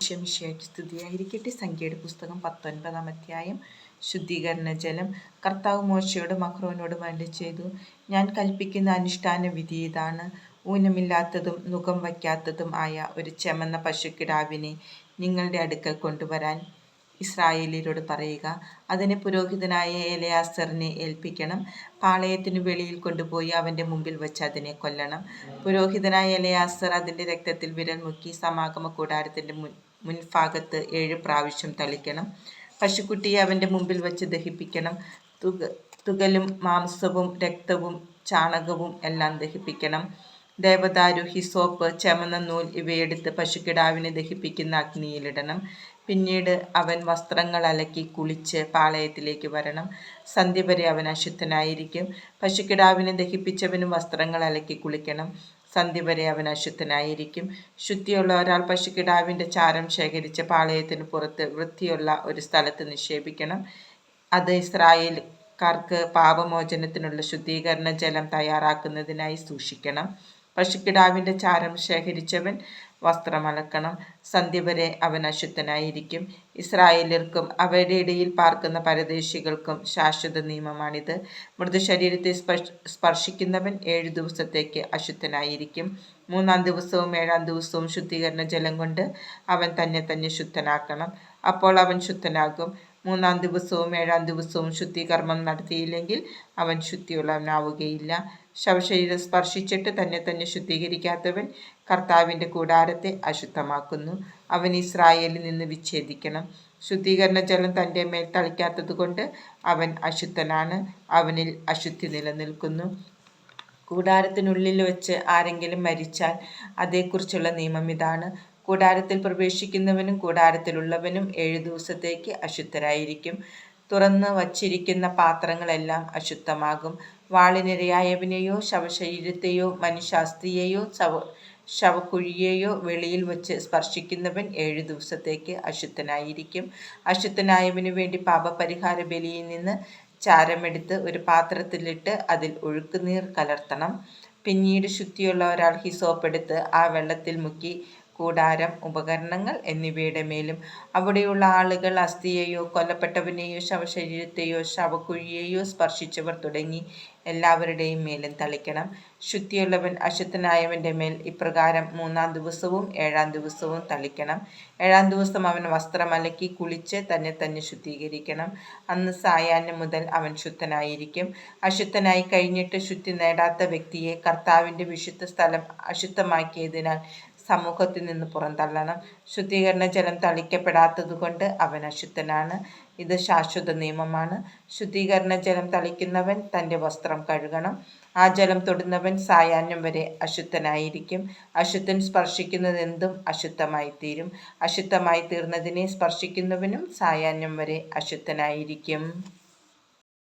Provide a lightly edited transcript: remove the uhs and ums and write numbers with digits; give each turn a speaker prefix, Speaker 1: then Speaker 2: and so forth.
Speaker 1: ശംശയ്ക്ക് സ്തുതിയായിരിക്കട്ടെ. സംഖ്യയുടെ പുസ്തകം 19-ാം അധ്യായം. ശുദ്ധീകരണ ജലം. കർത്താവ് മോശയോടും അഹ്റോനോടും അരുളിച്ചെയ്തു, ഞാൻ കൽപ്പിക്കുന്ന അനുഷ്ഠാന വിധി ഇതാണ്. ഊനമില്ലാത്തതും നുകം വയ്ക്കാത്തതും ആയ ഒരു ചെമന്ന പശുക്കിടാവിനെ നിങ്ങളുടെ അടുക്കൽ കൊണ്ടുവരാൻ ഇസ്രായേല്യരോട് പറയുക. അതിനെ പുരോഹിതനായ എലെയാസറിനെ ഏൽപ്പിക്കണം. പാളയത്തിനു വെളിയിൽ കൊണ്ടുപോയി അവന്റെ മുമ്പിൽ വച്ച് അതിനെ കൊല്ലണം. പുരോഹിതനായ എലെയാസർ അതിന്റെ രക്തത്തിൽ വിരൽ മുക്കി സമാഗമ കൂടാരത്തിന്റെ മുൻഭാഗത്ത് 7 പ്രാവശ്യം തളിക്കണം. പശുക്കുട്ടിയെ അവന്റെ മുമ്പിൽ വച്ച് ദഹിപ്പിക്കണം. തുകലും മാംസവും രക്തവും ചാണകവും എല്ലാം ദഹിപ്പിക്കണം. ദേവദാരു, ഹിസോപ്പ്, ചെമന്ന നൂൽ ഇവയെടുത്ത് പശുക്കിടാവിനെ ദഹിപ്പിക്കുന്ന അഗ്നിയിലിടണം. പിന്നീട് അവൻ വസ്ത്രങ്ങൾ അലക്കി കുളിച്ച് പാളയത്തിലേക്ക് വരണം. സന്ധ്യ വരെ അവൻ അശുദ്ധനായിരിക്കും. പശുക്കിടാവിനെ ദഹിപ്പിച്ചവനും വസ്ത്രങ്ങൾ അലക്കി കുളിക്കണം. സന്ധ്യ വരെ അവൻ അശുദ്ധനായിരിക്കും. ശുദ്ധിയുള്ള ഒരാൾ പശുക്കിടാവിന്റെ ചാരം ശേഖരിച്ച് പാളയത്തിന് പുറത്ത് വൃത്തിയുള്ള ഒരു സ്ഥലത്ത് നിക്ഷേപിക്കണം. അത് ഇസ്രായേൽക്കാർക്ക് പാപമോചനത്തിനുള്ള ശുദ്ധീകരണ ജലം തയ്യാറാക്കുന്നതിനായി സൂക്ഷിക്കണം. പശുക്കിടാവിന്റെ ചാരം ശേഖരിച്ചവൻ വസ്ത്രമലക്കണം. സന്ധ്യ വരെ അവൻ അശുദ്ധനായിരിക്കും. ഇസ്രായേല്യർക്കും അവരുടെ ഇടയിൽ പാർക്കുന്ന പരദേശികൾക്കും ശാശ്വത നിയമമാണിത്. മൃതശരീരത്തെ സ്പർശിക്കുന്നവൻ 7 ദിവസത്തേക്ക് അശുദ്ധനായിരിക്കും. 3-ാം ദിവസവും 7-ാം ദിവസവും ശുദ്ധീകരണ ജലം കൊണ്ട് അവൻ തന്നെ ശുദ്ധനാക്കണം. അപ്പോൾ അവൻ ശുദ്ധനാകും. 3-ാം ദിവസവും 7-ാം ദിവസവും ശുദ്ധികർമ്മം നടത്തിയില്ലെങ്കിൽ അവൻ ശുദ്ധിയുള്ളവനാവുകയില്ല. ശവശരീരം സ്പർശിച്ചിട്ട് തന്നെ ശുദ്ധീകരിക്കാത്തവൻ കർത്താവിന്റെ കൂടാരത്തെ അശുദ്ധമാക്കുന്നു. അവൻ ഇസ്രായേലിൽ നിന്ന് വിച്ഛേദിക്കണം. ശുദ്ധീകരണ ജലം തന്റെ മേൽ തളിക്കാത്തതുകൊണ്ട് അവൻ അശുദ്ധനാണ്. അവനിൽ അശുദ്ധി നിലനിൽക്കുന്നു. കൂടാരത്തിനുള്ളിൽ വെച്ച് ആരെങ്കിലും മരിച്ചാൽ അതേക്കുറിച്ചുള്ള നിയമം ഇതാണ്. കൂടാരത്തിൽ പ്രവേശിക്കുന്നവനും കൂടാരത്തിലുള്ളവനും 7 ദിവസത്തേക്ക് അശുദ്ധരായിരിക്കും. തുറന്ന് വച്ചിരിക്കുന്ന പാത്രങ്ങളെല്ലാം അശുദ്ധമാകും. വാളിനിരയായവനെയോ ശവശരീരത്തെയോ മനുഷ്യാസ്ഥിയെയോ ശവക്കുഴിയെയോ വെളിയിൽ വച്ച് സ്പർശിക്കുന്നവൻ 7 ദിവസത്തേക്ക് അശുദ്ധനായിരിക്കും. അശുദ്ധനായവനു വേണ്ടി പാപപരിഹാര ബലിയിൽ നിന്ന് ചാരമെടുത്ത് ഒരു പാത്രത്തിലിട്ട് അതിൽ ഒഴുക്കുനീർ കലർത്തണം. പിന്നീട് ശുദ്ധിയുള്ള ഒരാൾ ഹിസോപ്പെടുത്ത് ആ വെള്ളത്തിൽ മുക്കി കൂടാരം, ഉപകരണങ്ങൾ എന്നിവയുടെ മേലും അവിടെയുള്ള ആളുകൾ അസ്ഥിയെയോ കൊല്ലപ്പെട്ടവനെയോ ശവശരീരത്തെയോ ശവക്കുഴിയെയോ സ്പർശിച്ചവർ തുടങ്ങി എല്ലാവരുടെയും മേലും തളിക്കണം. ശുദ്ധിയുള്ളവൻ അശുദ്ധനായവന്റെ മേൽ ഇപ്രകാരം 3-ാം ദിവസവും 7-ാം ദിവസവും തളിക്കണം. 7-ാം ദിവസം അവൻ വസ്ത്രം അലക്കി കുളിച്ച് തന്നെ ശുദ്ധീകരിക്കണം. അന്ന് സായാഹ്നം മുതൽ അവൻ ശുദ്ധനായിരിക്കും. അശുദ്ധനായി കഴിഞ്ഞിട്ട് ശുദ്ധി നേടാത്ത വ്യക്തിയെ കർത്താവിന്റെ വിശുദ്ധ സ്ഥലം അശുദ്ധമാക്കിയതിനാൽ സമൂഹത്തിൽ നിന്ന് പുറന്തള്ളണം. ശുദ്ധീകരണ ജലം തളിക്കപ്പെടാത്തതുകൊണ്ട് അവൻ അശുദ്ധനാണ്. ഇത് ശാശ്വത നിയമമാണ്. ശുദ്ധീകരണ ജലം തളിക്കുന്നവൻ തന്റെ വസ്ത്രം കഴുകണം. ആ ജലം തൊടുന്നവൻ സായാഹ്നം വരെ അശുദ്ധനായിരിക്കും. അശുദ്ധൻ സ്പർശിക്കുന്നതെന്തും അശുദ്ധമായിത്തീരും. അശുദ്ധമായി തീർന്നതിനെ സ്പർശിക്കുന്നവനും സായാഹ്നം വരെ അശുദ്ധനായിരിക്കും.